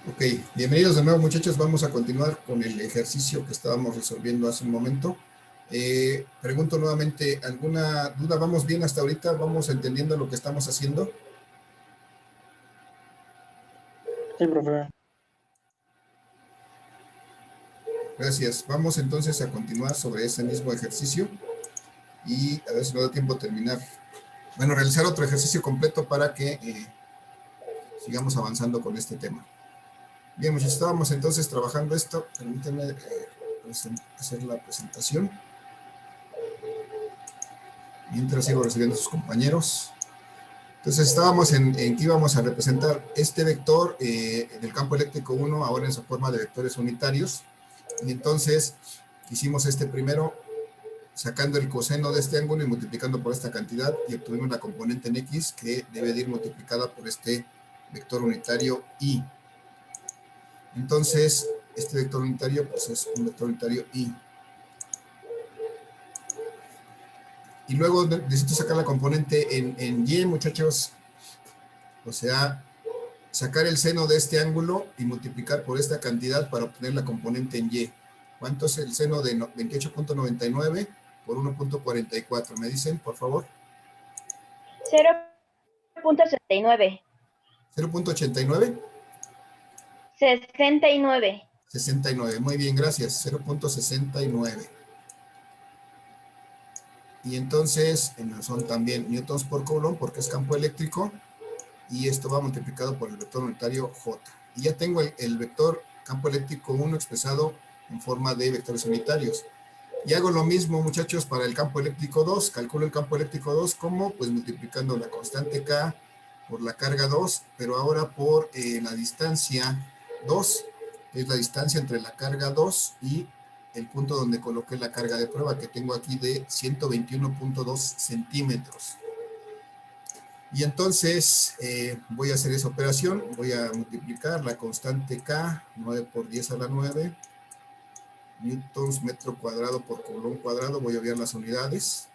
Ok, bienvenidos de nuevo muchachos, vamos a continuar con el ejercicio que estábamos resolviendo hace un momento. Pregunto nuevamente, ¿alguna duda? ¿Vamos bien hasta ahorita? ¿Vamos entendiendo lo que estamos haciendo? Sí, profe. Gracias. Vamos entonces a continuar sobre ese mismo ejercicio y a ver si nos da tiempo de terminar. Bueno, realizar otro ejercicio completo para que sigamos avanzando con este tema. Bien, muchachos, estábamos entonces trabajando esto. Permítanme hacer la presentación. Mientras sigo recibiendo a sus compañeros. Entonces estábamos en que íbamos a representar este vector del campo eléctrico 1, ahora en su forma de vectores unitarios. Y entonces hicimos este primero sacando el coseno de este ángulo y multiplicando por esta cantidad y obtuvimos la componente en X que debe de ir multiplicada por este vector unitario Y. Entonces, este vector unitario pues es un vector unitario Y. Y luego necesito sacar la componente en Y, muchachos. O sea, sacar el seno de este ángulo y multiplicar por esta cantidad para obtener la componente en Y. ¿Cuánto es el seno de 28.99 por 1.44? ¿Me dicen, por favor? 0.69. 0.89. 69. 69. Muy bien, gracias. 0.69. Y entonces son también newtons por coulomb porque es campo eléctrico y esto va multiplicado por el vector unitario J. Y ya tengo el vector campo eléctrico 1 expresado en forma de vectores unitarios. Y hago lo mismo, muchachos, para el campo eléctrico 2. Calculo el campo eléctrico 2 como, pues multiplicando la constante K por la carga 2, pero ahora por la distancia 2, que es la distancia entre la carga 2 y el punto donde coloqué la carga de prueba, que tengo aquí de 121.2 centímetros. Y entonces voy a hacer esa operación, voy a multiplicar la constante K, 9 por 10 a la 9, newtons metro cuadrado por coulomb cuadrado, voy a obviar las unidades,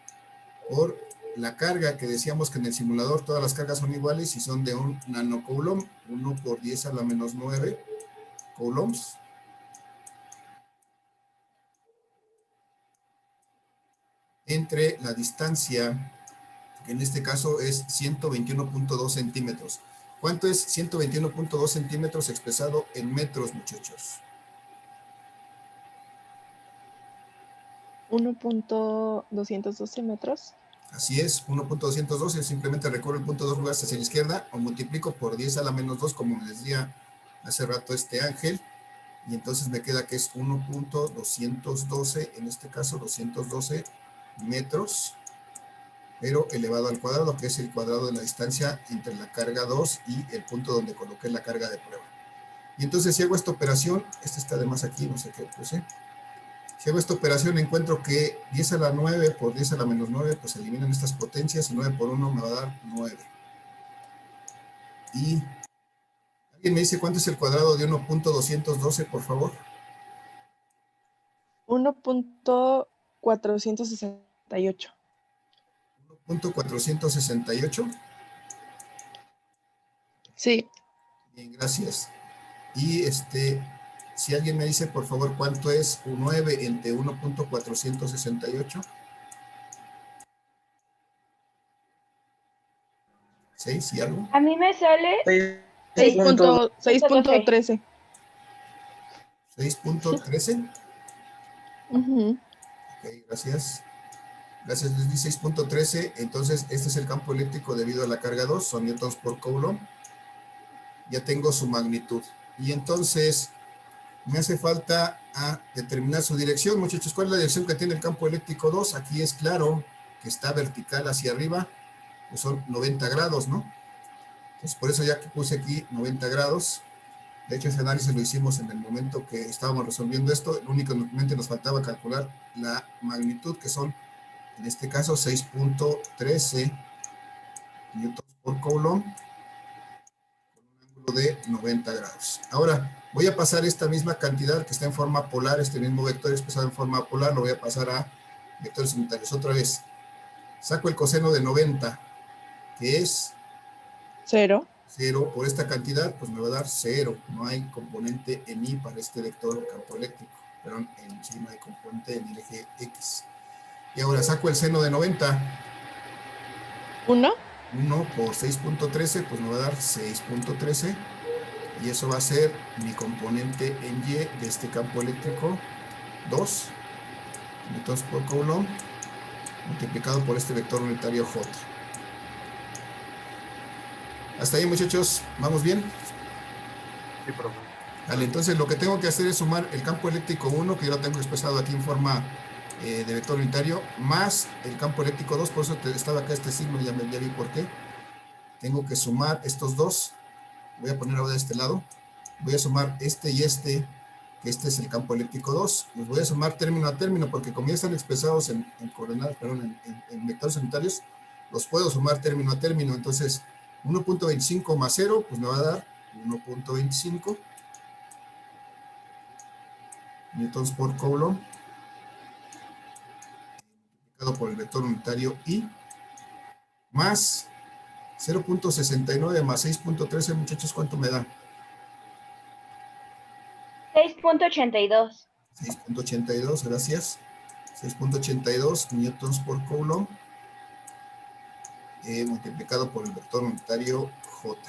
por la carga que decíamos que en el simulador todas las cargas son iguales y son de un nanocoulomb, 1 por 10 a la menos 9 coulombs, entre la distancia, que en este caso es 121.2 centímetros. ¿Cuánto es 121.2 centímetros expresado en metros, muchachos? 1.212 metros. Así es, 1.212, simplemente recorro el punto 2 lugares hacia la izquierda o multiplico por 10 a la menos 2, como les decía hace rato este Ángel, y entonces me queda que es 1.212, en este caso 212 metros, pero elevado al cuadrado, que es el cuadrado de la distancia entre la carga 2 y el punto donde coloqué la carga de prueba. Y entonces si hago esta operación, este está además aquí, no sé qué puse. Si hago esta operación encuentro que 10 a la 9 por 10 a la menos 9, pues eliminan estas potencias y 9 por 1 me va a dar 9. Y alguien me dice cuánto es el cuadrado de 1.212, por favor. 1.468. 1.468. Sí. Bien, gracias. Y si alguien me dice, por favor, cuánto es un 9 entre 1.468. 6 y algo. A mí me sale 6.13. 6.13. Uh-huh. Ok, gracias. Gracias, les di 6.13. Entonces, este es el campo eléctrico debido a la carga 2, son newtons por coulomb. Ya tengo su magnitud. Y entonces, me hace falta determinar su dirección, muchachos. ¿Cuál es la dirección que tiene el campo eléctrico 2? Aquí es claro que está vertical hacia arriba, pues son 90 grados, ¿no? Entonces, por eso ya que puse aquí 90 grados. De hecho, ese análisis lo hicimos en el momento que estábamos resolviendo esto. Únicamente nos faltaba calcular la magnitud, que son, en este caso, 6.13 newtons por coulomb, con un ángulo de 90 grados. Ahora, voy a pasar esta misma cantidad que está en forma polar, este mismo vector expresado en forma polar, lo voy a pasar a vectores unitarios. Otra vez, saco el coseno de 90, que es 0. 0 por esta cantidad, pues me va a dar 0. No hay componente en I para este vector campo eléctrico. Perdón, en sí no hay componente en el eje X. Y ahora saco el seno de 90. 1. 1 por 6.13, pues me va a dar 6.13. Y eso va a ser mi componente en Y de este campo eléctrico, 2 newtons por coulomb, multiplicado por este vector unitario J. Hasta ahí, muchachos, ¿vamos bien? Sí, profe. Vale, entonces lo que tengo que hacer es sumar el campo eléctrico 1, que yo lo tengo expresado aquí en forma de vector unitario, más el campo eléctrico 2, por eso estaba acá este signo, ya vi por qué. Tengo que sumar estos dos, voy a poner ahora de este lado, voy a sumar este y este, que este es el campo eléctrico 2, los voy a sumar término a término, porque como ya están expresados en coordenadas, perdón, en vectores unitarios, los puedo sumar término a término. Entonces 1.25 más 0, pues me va a dar 1.25 newtons por coulomb, multiplicado por el vector unitario I, más 0.69 más 6.13, muchachos, ¿cuánto me da? 6.82. 6.82, gracias. 6.82 newtons por coulomb, multiplicado por el vector unitario J.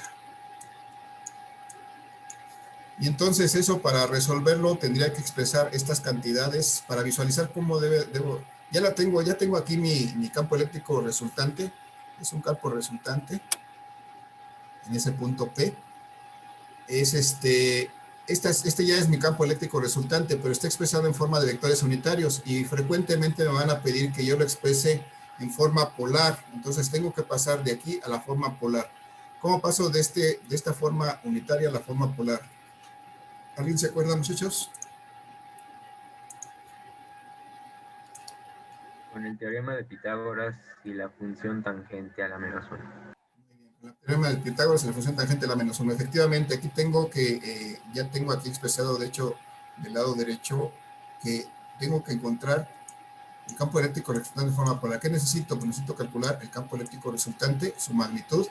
Y entonces eso, para resolverlo, tendría que expresar estas cantidades para visualizar cómo debo. Ya tengo aquí mi campo eléctrico resultante. Es un campo resultante en ese punto P. Es este ya es mi campo eléctrico resultante, pero está expresado en forma de vectores unitarios y frecuentemente me van a pedir que yo lo exprese en forma polar. Entonces tengo que pasar de aquí a la forma polar. ¿Cómo paso de esta forma unitaria a la forma polar? ¿Alguien se acuerda, muchachos? Con el teorema de Pitágoras y la función tangente a la menos 1. El teorema de Pitágoras y la función tangente a la menos 1. Efectivamente, aquí tengo que, ya tengo aquí expresado, de hecho, del lado derecho, que tengo que encontrar el campo eléctrico resultante de forma polar. ¿Qué necesito? Pues necesito calcular el campo eléctrico resultante, su magnitud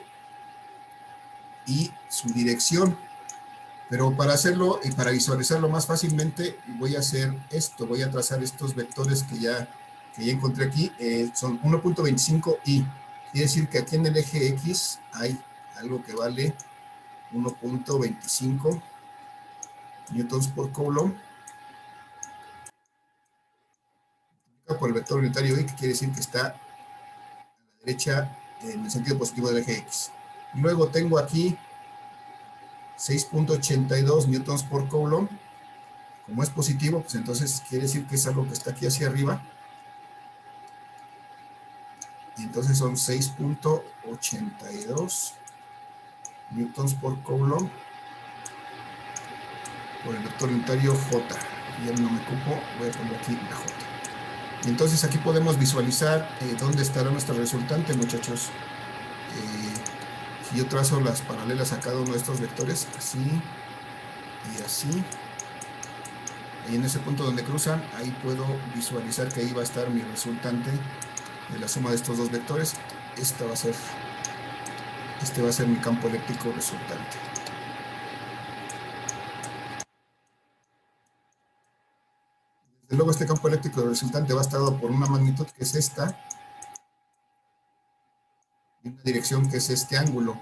y su dirección. Pero para hacerlo y para visualizarlo más fácilmente, voy a hacer esto. Voy a trazar estos vectores que ya encontré aquí. Son 1.25i. Quiere decir que aquí en el eje X hay algo que vale 1.25 newtons por coulomb por el vector unitario I, que quiere decir que está a la derecha en el sentido positivo del eje X. Luego tengo aquí 6.82 newtons por coulomb. Como es positivo, pues entonces quiere decir que es algo que está aquí hacia arriba. Y entonces son 6.82 newtons por coulomb por el vector unitario J. Ya no me ocupo, voy a poner aquí la J. Y entonces aquí podemos visualizar dónde estará nuestro resultante, muchachos. Si yo trazo las paralelas a cada uno de estos vectores, así y así, y en ese punto donde cruzan, ahí puedo visualizar que ahí va a estar mi resultante de la suma de estos dos vectores. Este va a ser mi campo eléctrico resultante. Desde luego este campo eléctrico resultante va a estar dado por una magnitud que es esta y una dirección que es este ángulo.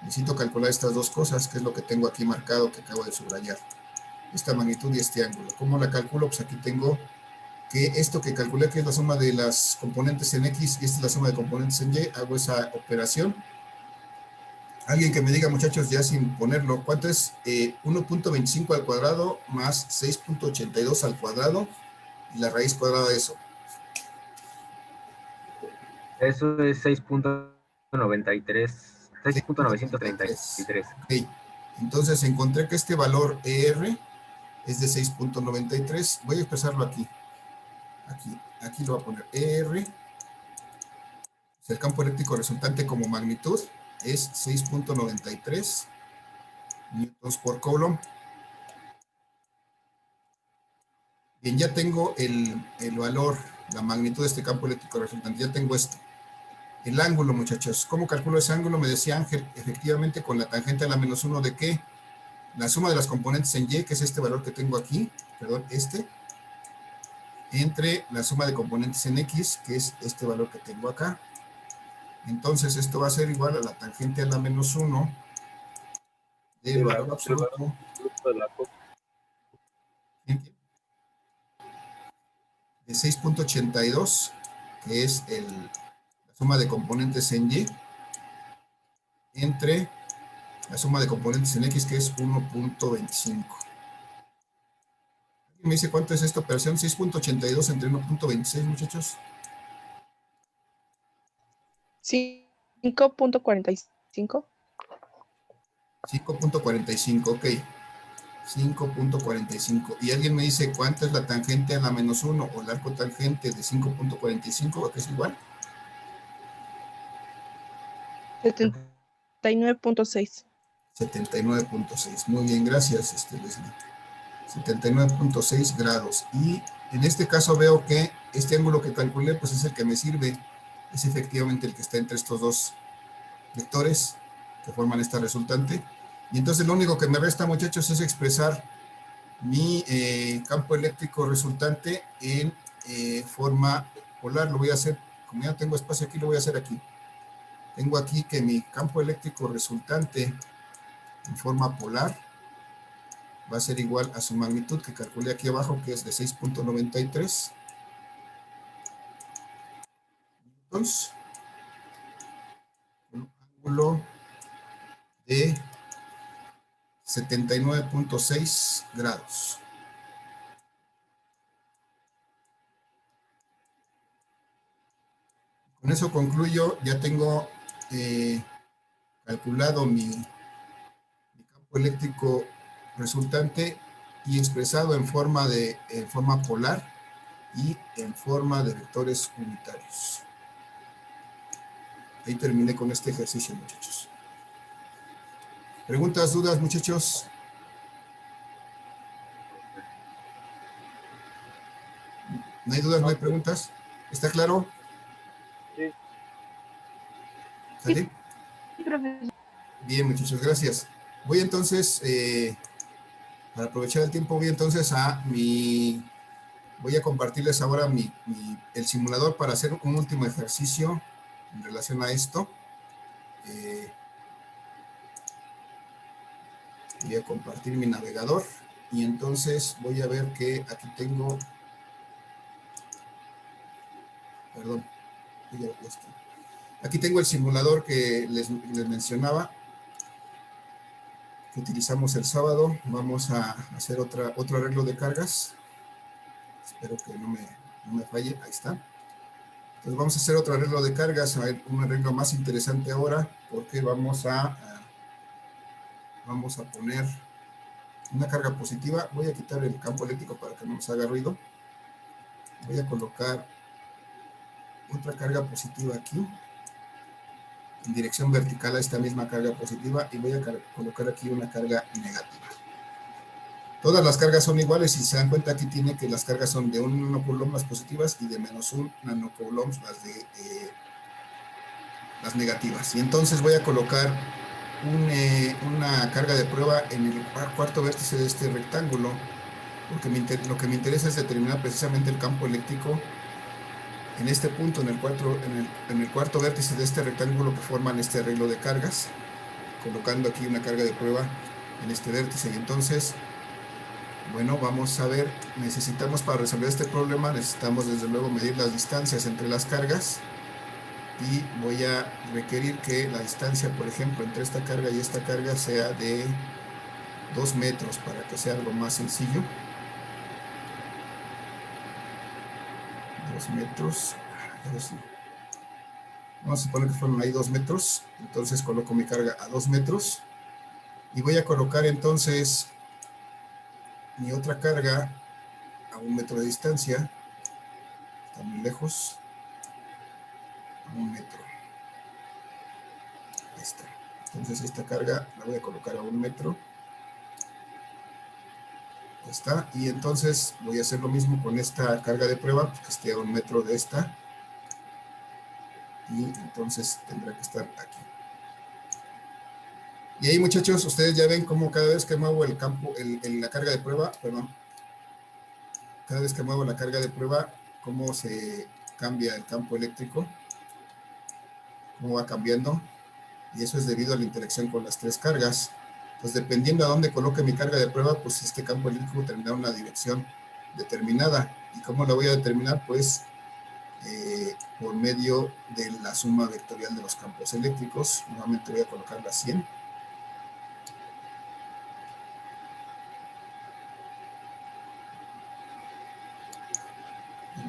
Necesito calcular estas dos cosas, que es lo que tengo aquí marcado, que acabo de subrayar. Esta magnitud y este ángulo. ¿Cómo la calculo? Pues aquí tengo que esto que calculé, que es la suma de las componentes en X y esta es la suma de componentes en Y, hago esa operación. Alguien que me diga, muchachos, ya sin ponerlo, ¿cuánto es 1.25 al cuadrado más 6.82 al cuadrado y la raíz cuadrada de eso? Eso es 6.93. 6.933. Ok. Entonces encontré que este valor ER es de 6.93. Voy a expresarlo aquí. Aquí lo voy a poner. ER, el campo eléctrico resultante como magnitud, es 6.93 newtons por coulomb. Bien, ya tengo el valor, la magnitud de este campo eléctrico resultante. Ya tengo esto. El ángulo, muchachos. ¿Cómo calculo ese ángulo? Me decía Ángel, efectivamente con la tangente a la menos 1 de ¿qué? La suma de las componentes en Y, que es este valor que tengo aquí, perdón, entre la suma de componentes en X, que es este valor que tengo acá. Entonces, esto va a ser igual a la tangente a la menos 1 del valor absoluto de 6.82, que es la suma de componentes en Y, entre la suma de componentes en X, que es 1.25. Me dice cuánto es esta operación, 6.82 entre 1.26, muchachos. 5.45. 5.45, ok. 5.45. Y alguien me dice cuánto es la tangente a la menos 1 o el arco tangente de 5.45, que es igual. 79.6. 79.6. Muy bien, gracias, Leslie. 79.6 grados. Y en este caso veo que este ángulo que calculé, pues es el que me sirve. Es efectivamente el que está entre estos dos vectores que forman esta resultante. Y entonces lo único que me resta, muchachos, es expresar mi campo eléctrico resultante en forma polar. Lo voy a hacer, como ya tengo espacio aquí, lo voy a hacer aquí. Tengo aquí que mi campo eléctrico resultante en forma polar va a ser igual a su magnitud que calculé aquí abajo, que es de 6.93 newtons, un ángulo de 79.6 grados. Con eso concluyo, ya tengo calculado mi campo eléctrico resultante y expresado en forma polar y en forma de vectores unitarios. Ahí terminé con este ejercicio, muchachos. ¿Preguntas, dudas, muchachos? ¿No hay dudas, no hay preguntas? ¿Está claro? Sí. ¿Sale? Sí, profesor. Bien, muchachos, gracias. Voy entonces, para aprovechar el tiempo, voy a compartirles ahora el simulador para hacer un último ejercicio en relación a esto. Voy a compartir mi navegador y entonces voy a ver que aquí tengo, perdón, aquí tengo el simulador que les mencionaba, que utilizamos el sábado. Vamos a hacer otro arreglo de cargas. Espero que no me falle. Ahí está. Entonces vamos a hacer otro arreglo de cargas, un arreglo más interesante ahora, porque vamos a poner una carga positiva. Voy a quitar el campo eléctrico para que no nos haga ruido. Voy a colocar otra carga positiva aquí, en dirección vertical a esta misma carga positiva, y voy a colocar aquí una carga negativa. Todas las cargas son iguales, y si se dan cuenta aquí tiene que las cargas son de 1 nanocoulomb las positivas y de menos 1 nanocoulomb las negativas. Y entonces voy a colocar una carga de prueba en el cuarto vértice de este rectángulo, porque lo que me interesa es determinar precisamente el campo eléctrico en este punto, en el cuarto vértice de este rectángulo que forman este arreglo de cargas, colocando aquí una carga de prueba en este vértice. Y entonces, bueno, vamos a ver, necesitamos para resolver este problema, necesitamos desde luego medir las distancias entre las cargas, y voy a requerir que la distancia, por ejemplo, entre esta carga y esta carga sea de 2 metros, para que sea algo más sencillo. 2 metros. Vamos a suponer que fueron ahí 2 metros. Entonces coloco mi carga a 2 metros. Y voy a colocar entonces mi otra carga a 1 metro de distancia. Está muy lejos. A 1 metro. Ahí está. Entonces esta carga la voy a colocar a 1 metro. Ahí está. Y entonces voy a hacer lo mismo con esta carga de prueba, que esté a 1 metro de esta. y entonces tendrá que estar aquí. Y ahí, muchachos, ustedes ya ven cómo cada vez que muevo el campo, la carga de prueba, perdón, cada vez que muevo la carga de prueba, cómo se cambia el campo eléctrico, cómo va cambiando, y eso es debido a la interacción con las tres cargas. Pues dependiendo a dónde coloque mi carga de prueba, pues este campo eléctrico tendrá una dirección determinada. ¿Y cómo la voy a determinar? Pues por medio de la suma vectorial de los campos eléctricos. Nuevamente voy a colocar la 100.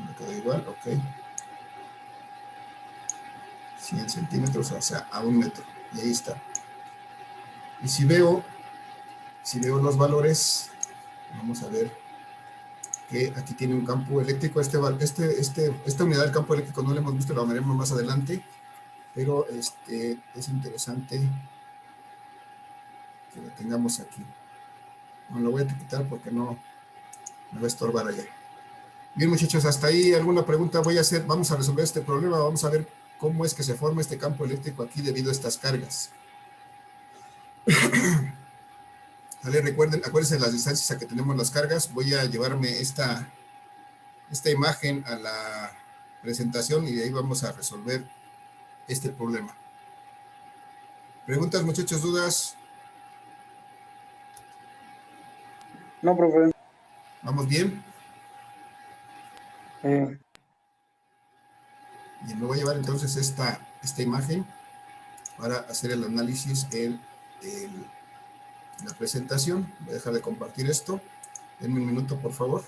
Me queda igual, ok. 100 centímetros, o sea, a 1 metro. Y ahí está. Y si veo los valores, vamos a ver que aquí tiene un campo eléctrico. Esta unidad del campo eléctrico no la hemos visto, la veremos más adelante, pero es interesante que la tengamos aquí. No lo voy a quitar porque no me va a estorbar allá. Bien, muchachos, hasta ahí alguna pregunta vamos a resolver este problema, vamos a ver cómo es que se forma este campo eléctrico aquí debido a estas cargas. Vale, recuerden, acuérdense de las distancias a que tenemos las cargas. Voy a llevarme esta imagen a la presentación y de ahí vamos a resolver este problema. ¿Preguntas, muchachos, dudas? No, profe. ¿Vamos bien? Bien, me voy a llevar entonces esta imagen para hacer el análisis en la presentación. Voy a dejar de compartir esto. Denme un minuto, por favor.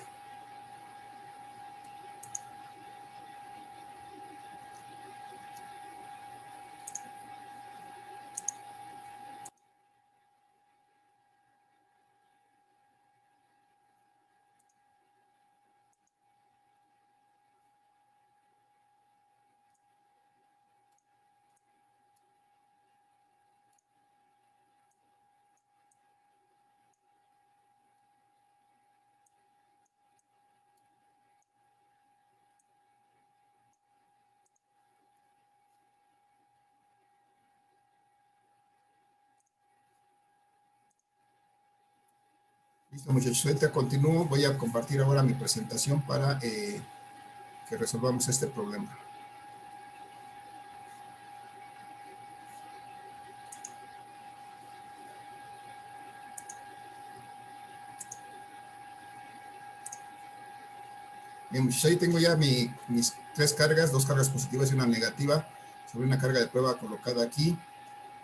Listo, muchachos, ahorita continúo. Voy a compartir ahora mi presentación para que resolvamos este problema. Bien, muchachos, ahí tengo ya mis tres cargas, dos cargas positivas y una negativa, sobre una carga de prueba colocada aquí.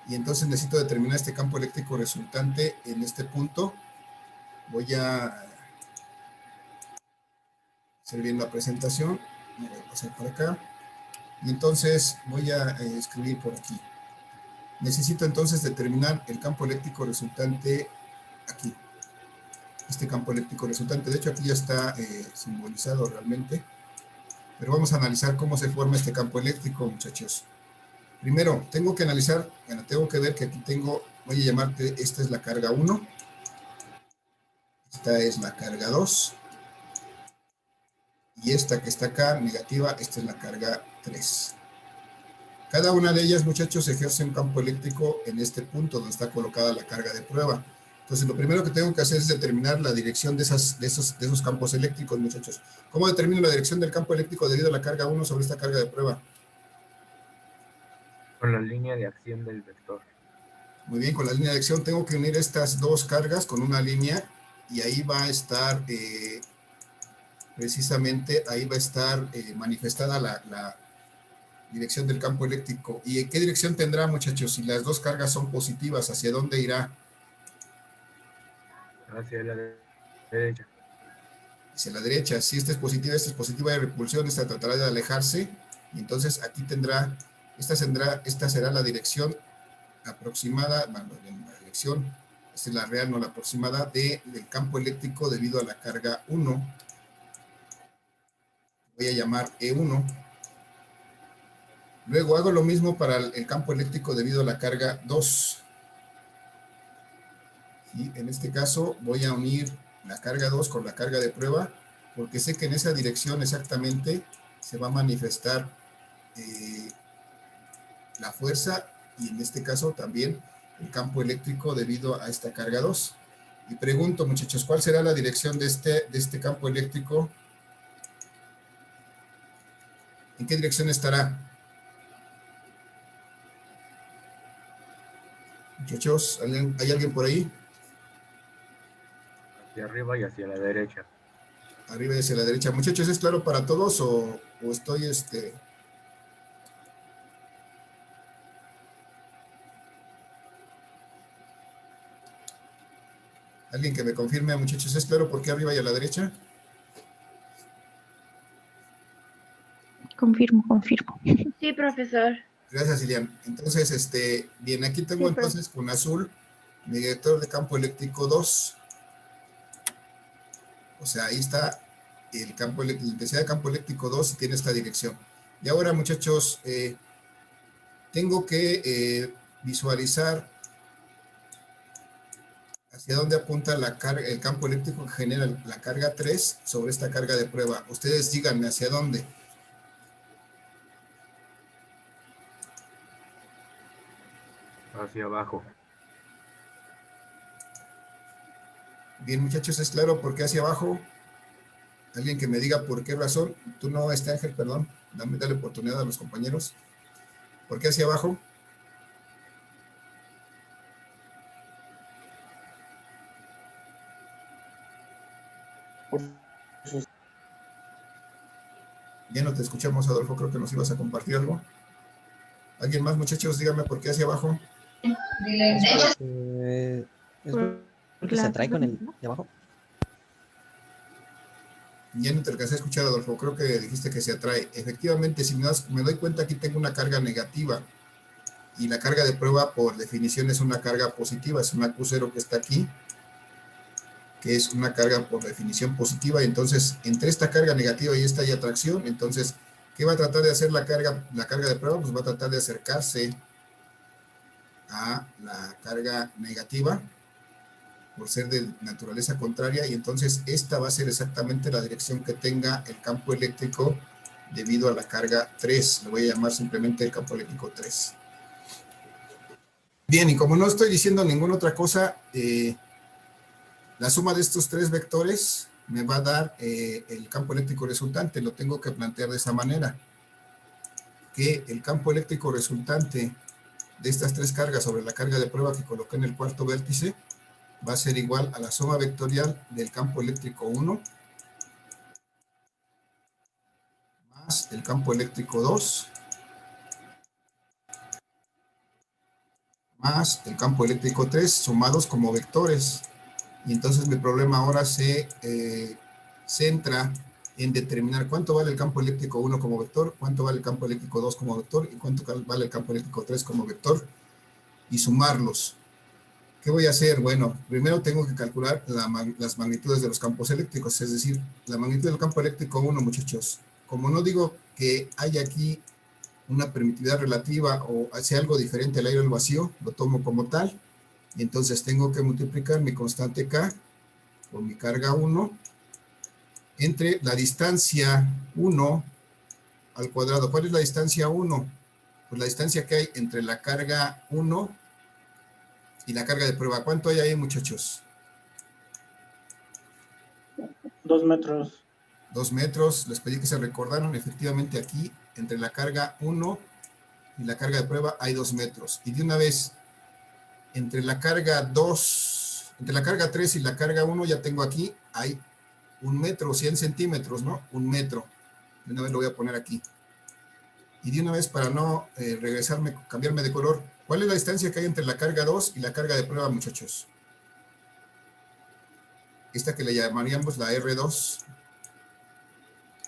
Y entonces necesito determinar este campo eléctrico resultante en este punto. Voy a hacer bien la presentación. Me voy a pasar por acá. Y entonces voy a escribir por aquí. Necesito entonces determinar el campo eléctrico resultante aquí. Este campo eléctrico resultante, de hecho aquí ya está simbolizado realmente. Pero vamos a analizar cómo se forma este campo eléctrico, muchachos. Primero, tengo que analizar, bueno, tengo que ver que aquí tengo, voy a llamarte, esta es la carga 1. Esta es la carga 2. Y esta que está acá, negativa, esta es la carga 3. Cada una de ellas, muchachos, ejerce un campo eléctrico en este punto donde está colocada la carga de prueba. Entonces, lo primero que tengo que hacer es determinar la dirección de esos campos eléctricos, muchachos. ¿Cómo determino la dirección del campo eléctrico debido a la carga 1 sobre esta carga de prueba? Con la línea de acción del vector. Muy bien, con la línea de acción tengo que unir estas dos cargas con una línea y ahí va a estar, precisamente, ahí va a estar manifestada la dirección del campo eléctrico. ¿Y en qué dirección tendrá, muchachos? Si las dos cargas son positivas, ¿hacia dónde irá? Hacia la derecha. Hacia la derecha. Si esta es positiva de repulsión, esta tratará de alejarse. Y entonces aquí tendrá, esta será la dirección aproximada, bueno, la dirección, esta es la real, no la aproximada, del campo eléctrico debido a la carga 1. Voy a llamar E1. Luego hago lo mismo para el campo eléctrico debido a la carga 2. Y en este caso voy a unir la carga 2 con la carga de prueba, porque sé que en esa dirección exactamente se va a manifestar la fuerza y en este caso también el campo eléctrico debido a esta carga 2. Y pregunto, muchachos, ¿cuál será la dirección de este campo eléctrico? ¿En qué dirección estará? Muchachos, ¿hay alguien por ahí? Hacia arriba y hacia la derecha. Arriba y hacia la derecha. Muchachos, ¿es claro para todos o estoy Alguien que me confirme, muchachos, ¿es claro por qué arriba y a la derecha? Confirmo. Sí, profesor. Gracias, Ilian. Entonces, bien, aquí tengo Sí, profe. entonces con azul mi vector de campo eléctrico 2. O sea, ahí está la intensidad de campo eléctrico 2 y tiene esta dirección. Y ahora, muchachos, tengo que visualizar hacia dónde apunta el campo eléctrico que genera la carga 3 sobre esta carga de prueba. Ustedes díganme hacia dónde. Hacia abajo. Bien, muchachos, ¿es claro por qué hacia abajo? Alguien que me diga por qué razón. Tú no, Ángel, perdón. Dale oportunidad a los compañeros. ¿Por qué hacia abajo? Por sus- Ya no te escuchamos, Adolfo. Creo que nos ibas a compartir algo. ¿Alguien más, muchachos? Dígame por qué hacia abajo. Es porque se atrae con el de abajo. Ya no te alcancé a escuchar, Adolfo. Creo que dijiste que se atrae. Efectivamente, si me doy cuenta, aquí tengo una carga negativa. Y la carga de prueba, por definición, es una carga positiva. Es una Q0 que está aquí, que es una carga por definición positiva. Entonces, entre esta carga negativa y esta hay atracción. Entonces, ¿qué va a tratar de hacer la carga de prueba? Pues va a tratar de acercarse a la carga negativa por ser de naturaleza contraria, y entonces esta va a ser exactamente la dirección que tenga el campo eléctrico debido a la carga 3. Le voy a llamar simplemente el campo eléctrico 3. Bien, y como no estoy diciendo ninguna otra cosa, la suma de estos tres vectores me va a dar el campo eléctrico resultante. Lo tengo que plantear de esa manera, que el campo eléctrico resultante de estas tres cargas sobre la carga de prueba que coloqué en el cuarto vértice va a ser igual a la suma vectorial del campo eléctrico 1 más el campo eléctrico 2 más el campo eléctrico 3 sumados como vectores. Y entonces mi problema ahora se centra en determinar cuánto vale el campo eléctrico 1 como vector, cuánto vale el campo eléctrico 2 como vector y cuánto vale el campo eléctrico 3 como vector, y sumarlos. ¿Qué voy a hacer? Bueno, primero tengo que calcular las magnitudes de los campos eléctricos, es decir, la magnitud del campo eléctrico 1, muchachos. Como no digo que hay aquí una permitividad relativa o hace algo diferente al aire al vacío, lo tomo como tal, y entonces tengo que multiplicar mi constante K por mi carga 1 entre la distancia 1 al cuadrado. ¿Cuál es la distancia 1? Pues la distancia que hay entre la carga 1 y la carga de prueba. ¿Cuánto hay ahí, muchachos? 2 metros. 2 metros. Les pedí que se recordaran. Efectivamente, aquí, entre la carga 1 y la carga de prueba, hay 2 metros. Y de una vez, entre la carga 2, entre la carga 3 y la carga 1, ya tengo aquí, hay 1 metro, 100 centímetros, ¿no? 1 metro. De una vez lo voy a poner aquí. Y de una vez, para no cambiarme de color, ¿cuál es la distancia que hay entre la carga 2 y la carga de prueba, muchachos? Esta que le llamaríamos la R2.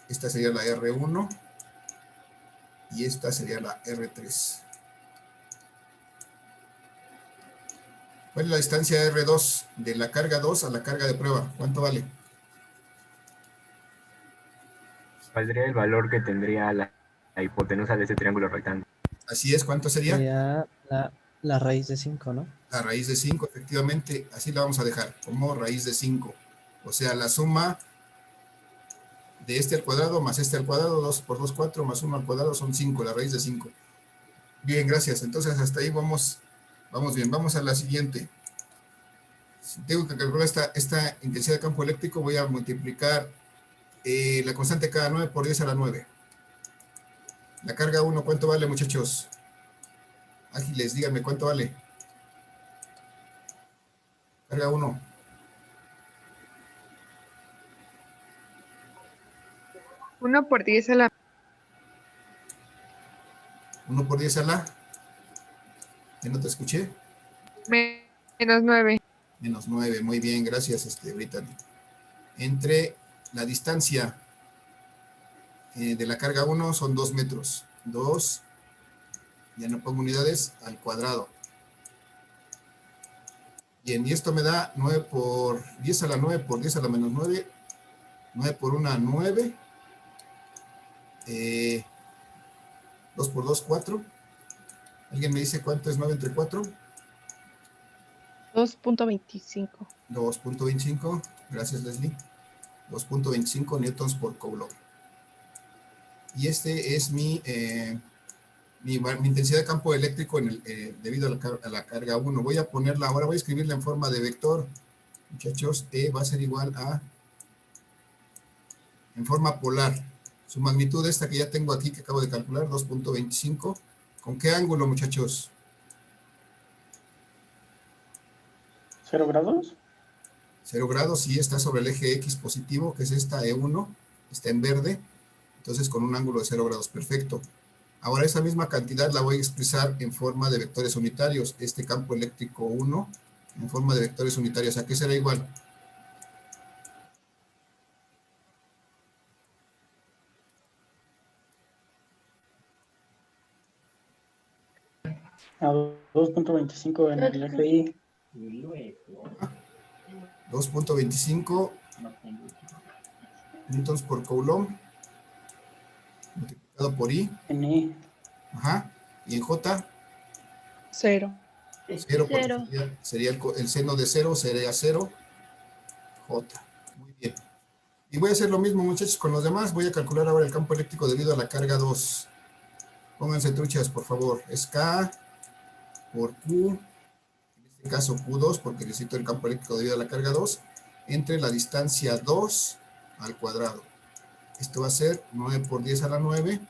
Esta sería la R1. Y esta sería la R3. ¿Cuál es la distancia R2 de la carga 2 a la carga de prueba? ¿Cuánto vale? Valdría el valor que tendría la hipotenusa de ese triángulo rectángulo. Así es, ¿cuánto sería? Sería la raíz de 5, ¿no? La raíz de 5, efectivamente, así la vamos a dejar, como raíz de 5. O sea, la suma de este al cuadrado más este al cuadrado, 2 por 2, 4, más 1 al cuadrado son 5, la raíz de 5. Bien, gracias. Entonces, hasta ahí vamos bien. Vamos a la siguiente. Si tengo que calcular esta intensidad de campo eléctrico, voy a multiplicar la constante cada 9 por 10 a la 9. La carga 1, ¿cuánto vale, muchachos? Ágiles, díganme, ¿cuánto vale? Carga 1. 1 por 10 a la 1 por 10 a la... ¿Ya no te escuché? menos 9. Menos 9. Muy bien, gracias, Brittany. Entre la distancia de la carga 1 son 2 metros. 2, ya no pongo unidades, al cuadrado. Bien, y esto me da 9 por 10 a la 9 por 10 a la menos 9. 9 por 1, 9. 2 por 2, 4. ¿Alguien me dice cuánto es 9 entre 4? 2.25. 2.25. Gracias, Leslie. 2.25 newtons por coulomb. Y este es mi intensidad de campo eléctrico debido a la carga 1. Voy a ponerla, ahora voy a escribirla en forma de vector. Muchachos, E va a ser igual a, en forma polar. Su magnitud esta que ya tengo aquí, que acabo de calcular, 2.25. ¿Con qué ángulo, muchachos? 0 grados. 0 grados, sí, está sobre el eje X positivo, que es esta E1, está en verde, entonces con un ángulo de 0 grados, perfecto. Ahora esa misma cantidad la voy a expresar en forma de vectores unitarios, este campo eléctrico 1, en forma de vectores unitarios, ¿a qué será igual? A 2.25 en el eje Y. 2.25 newtons por coulomb, multiplicado por I, En Y. ajá, y en J, 0. 0, porque Cero. sería el seno de 0, sería 0, J. Muy bien. Y voy a hacer lo mismo, muchachos, con los demás. Voy a calcular ahora el campo eléctrico debido a la carga 2. Pónganse truchas, por favor. Es K por Q, en este caso Q2, porque necesito el campo eléctrico debido a la carga 2, entre la distancia 2 al cuadrado. Esto va a ser 9 por 10 a la 9,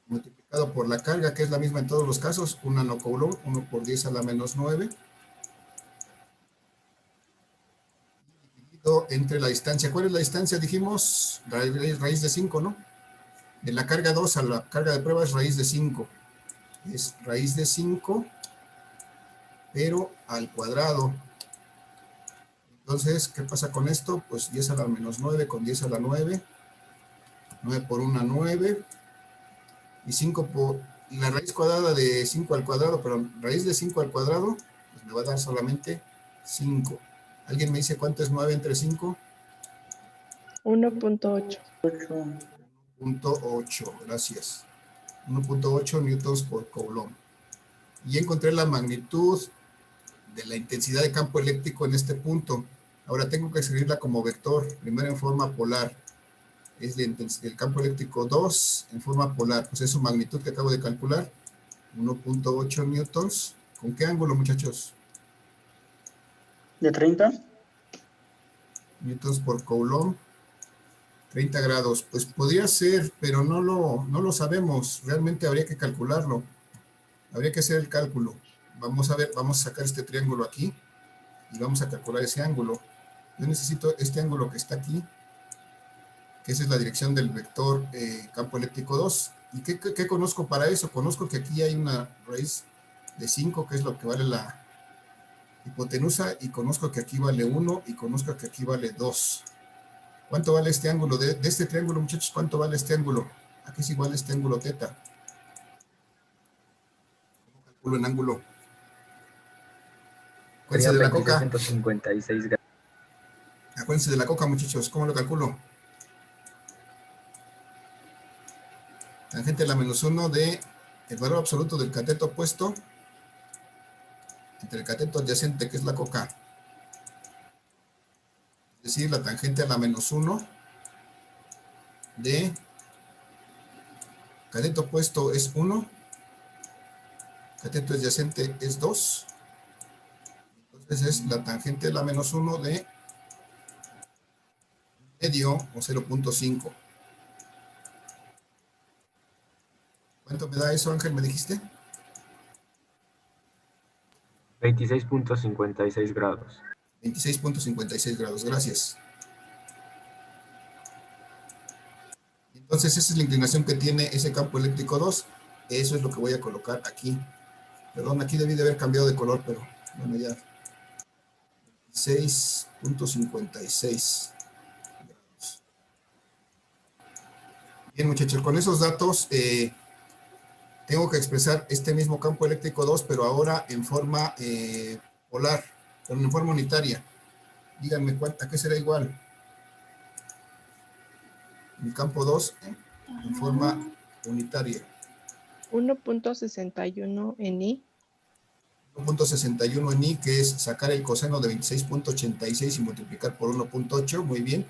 multiplicado por la carga, que es la misma en todos los casos, 1 nanocoulomb, 1 por 10 a la menos 9, dividido entre la distancia. ¿Cuál es la distancia? Dijimos, raíz de 5, ¿no? De la carga 2 a la carga de prueba es raíz de 5. Es raíz de 5, pero al cuadrado. Entonces, ¿qué pasa con esto? Pues 10 a la menos 9 con 10 a la 9. 9 por 1, 9. Y 5 por... Y la raíz cuadrada de 5 al cuadrado, pero raíz de 5 al cuadrado, pues me va a dar solamente 5. ¿Alguien me dice cuánto es 9 entre 5? 1.8. 8. 1.8, gracias. 1.8 newtons por coulomb. Y encontré la magnitud de la intensidad de campo eléctrico en este punto. Ahora tengo que escribirla como vector, primero en forma polar. Es el campo eléctrico 2 en forma polar, pues es su magnitud que acabo de calcular, 1.8 newtons. ¿Con qué ángulo, muchachos? ¿De 30? Newtons por coulomb, 30 grados. Pues podría ser, pero no lo sabemos, realmente habría que calcularlo. Habría que hacer el cálculo. Vamos a ver, vamos a sacar este triángulo aquí y vamos a calcular ese ángulo. Yo necesito este ángulo que está aquí, que esa es la dirección del vector campo eléctrico 2. ¿Y qué conozco para eso? Conozco que aquí hay una raíz de 5, que es lo que vale la hipotenusa, y conozco que aquí vale 1, y conozco que aquí vale 2. ¿Cuánto vale este ángulo? De este triángulo, muchachos, ¿cuánto vale este ángulo? Aquí es igual este ángulo teta. ¿Cómo calculo en ángulo? Acuérdense de la coca. 2656 grados. Acuérdense de la coca, muchachos. ¿Cómo lo calculo? Tangente a la menos 1 de el valor absoluto del cateto opuesto entre el cateto adyacente, que es la coca. Es decir, la tangente a la menos 1 de Cateto opuesto es 1. Cateto adyacente es 2. Entonces es la tangente de la menos 1 de medio o 0.5. ¿Cuánto me da eso, Ángel, me dijiste? 26.56 grados. 26.56 grados, gracias. Entonces esa es la inclinación que tiene ese campo eléctrico 2. Eso es lo que voy a colocar aquí. Perdón, aquí debí de haber cambiado de color, pero bueno, ya. 6.56 grados. Bien, muchachos, con esos datos tengo que expresar este mismo campo eléctrico 2, pero ahora en forma polar, pero en forma unitaria. Díganme, ¿a qué será igual? El campo 2 en forma unitaria. 1.61 en I. 1.61 en I, que es sacar el coseno de 26.86 y multiplicar por 1.8. Muy bien.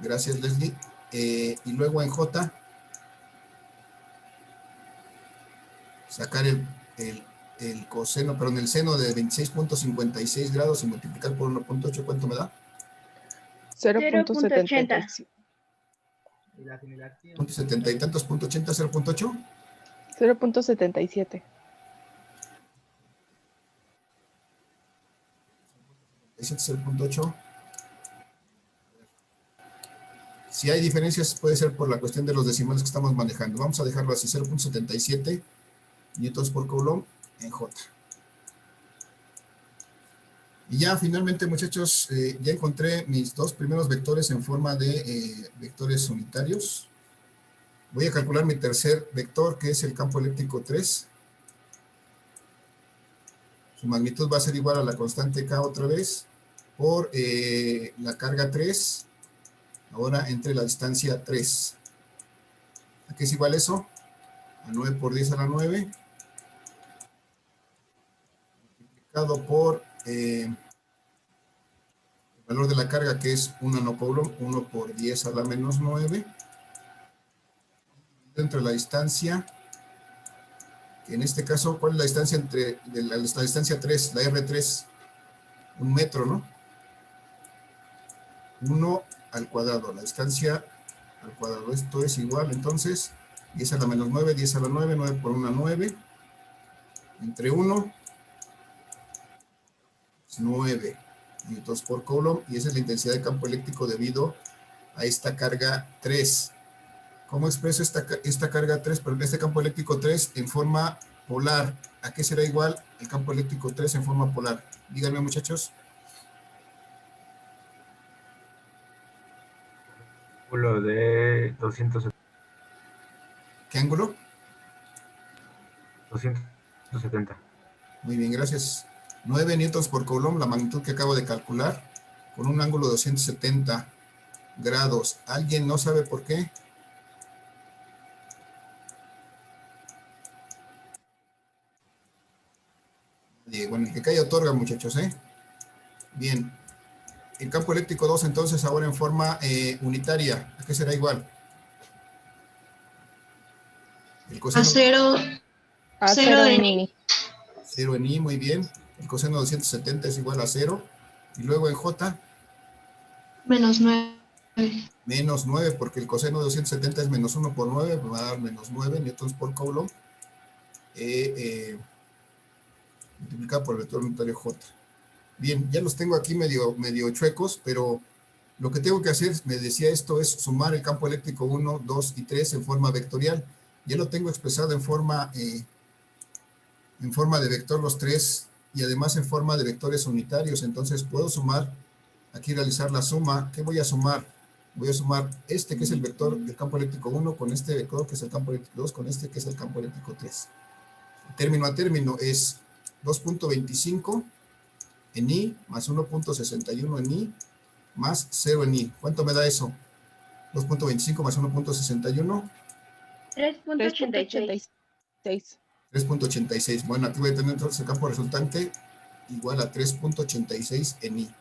Gracias, Leslie. Y luego en J, sacar el coseno, pero en el seno de 26.56 grados y multiplicar por 1.8, ¿cuánto me da? 0.75. ¿70 y tantos? ¿0.80, 0.8? 0.77. 0.8. Si hay diferencias, puede ser por la cuestión de los decimales que estamos manejando. Vamos a dejarlo así, 0.77 newtons por coulomb en J. Y ya finalmente, muchachos, ya encontré mis dos primeros vectores en forma de vectores unitarios. Voy a calcular mi tercer vector, que es el campo eléctrico 3. Su magnitud va a ser igual a la constante K otra vez, por la carga 3, ahora entre la distancia 3. ¿A qué es igual eso? A 9 por 10 a la 9, multiplicado por el valor de la carga, que es 1 nanocoulomb, 1 por 10 a la menos 9, entre la distancia, que en este caso, ¿cuál es la distancia entre la distancia 3, la R3? 1 metro, ¿no? 1 al cuadrado, la distancia al cuadrado. Esto es igual, entonces, 10 a la menos 9, 10 a la 9, 9 por 1, 9, entre 1, es 9 newtons por coulomb, y esa es la intensidad de campo eléctrico debido a esta carga 3. ¿Cómo expreso esta carga 3, pero este campo eléctrico 3 en forma polar? ¿A qué será igual el campo eléctrico 3 en forma polar? Díganme, muchachos. Ángulo de 270. ¿Qué ángulo? 270. Muy bien, gracias. 9 newtons por coulomb, la magnitud que acabo de calcular, con un ángulo de 270 grados. ¿Alguien no sabe por qué? Bueno, el que cae otorga, muchachos, ¿eh? Bien. El campo eléctrico 2, entonces, ahora en forma unitaria. ¿A qué será igual? El A coseno... 0, A 0 en en I. 0 en I, muy bien. El coseno de 270 es igual a 0. Y luego en J, menos 9. menos 9, porque el coseno de 270 es menos 1 por 9, me va a dar menos 9 newtons por coulomb, multiplicado por el vector unitario J. Bien, ya los tengo aquí medio chuecos, pero lo que tengo que hacer, me decía esto, es sumar el campo eléctrico 1, 2 y 3 en forma vectorial. Ya lo tengo expresado en forma de vector los tres, y además en forma de vectores unitarios. Entonces puedo sumar, aquí realizar la suma. ¿Qué voy a sumar? Voy a sumar este, que es el vector del campo eléctrico 1, con este vector, que es el campo eléctrico 2, con este, que es el campo eléctrico 3. Término a término es 2.25 en I, más 1.61 en I, más 0 en I. ¿Cuánto me da eso? 2.25 más 1.61. 3.86. 3.86. 3.86. Bueno, aquí voy a tener entonces el campo resultante igual a 3.86 en I.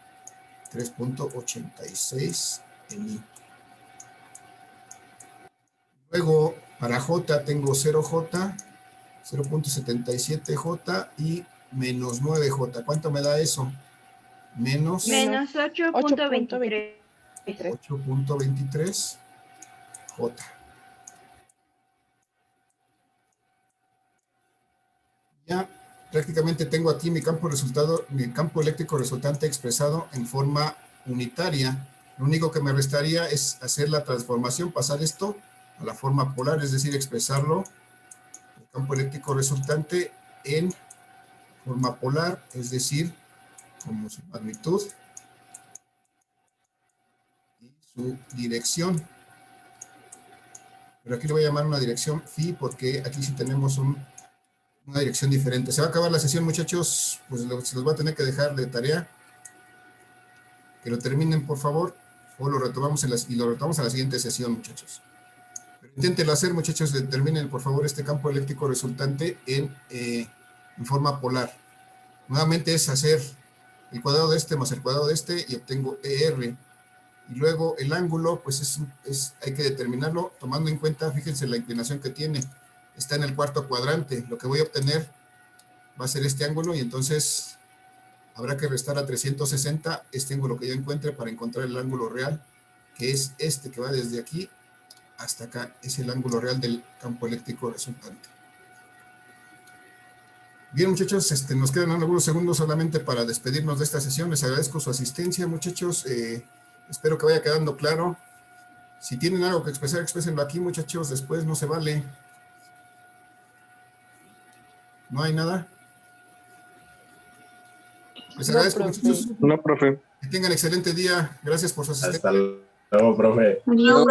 3.86 en I. Luego, para J tengo 0J, 0.77J y menos 9J. ¿Cuánto me da eso? Menos Menos 8.23. 8.23 J. Ya prácticamente tengo aquí mi campo eléctrico resultante expresado en forma unitaria. Lo único que me restaría es hacer la transformación, pasar esto a la forma polar, es decir, expresarlo, el campo eléctrico resultante en forma polar, es decir, como su magnitud y su dirección. Pero aquí le voy a llamar una dirección phi porque aquí sí tenemos una dirección diferente. Se va a acabar la sesión, muchachos, pues se los voy a tener que dejar de tarea. Que lo terminen, por favor, o lo retomamos y lo retomamos a la siguiente sesión, muchachos. Pero inténtenlo hacer, muchachos, determinen, por favor, este campo eléctrico resultante en forma polar. Nuevamente es hacer el cuadrado de este más el cuadrado de este y obtengo ER. Y luego el ángulo, pues hay que determinarlo tomando en cuenta, fíjense la inclinación que tiene. Está en el cuarto cuadrante. Lo que voy a obtener va a ser este ángulo y entonces habrá que restar a 360 este ángulo que yo encuentre para encontrar el ángulo real, que es este que va desde aquí hasta acá. Es el ángulo real del campo eléctrico resultante. Bien, muchachos, nos quedan algunos segundos solamente para despedirnos de esta sesión. Les agradezco su asistencia, muchachos. Espero que vaya quedando claro. Si tienen algo que expresar, exprésenlo aquí, muchachos. Después no se vale. ¿No hay nada? Les agradezco, muchachos. No, profe. Que tengan excelente día. Gracias por su asistencia. Hasta luego, profe. Adiós.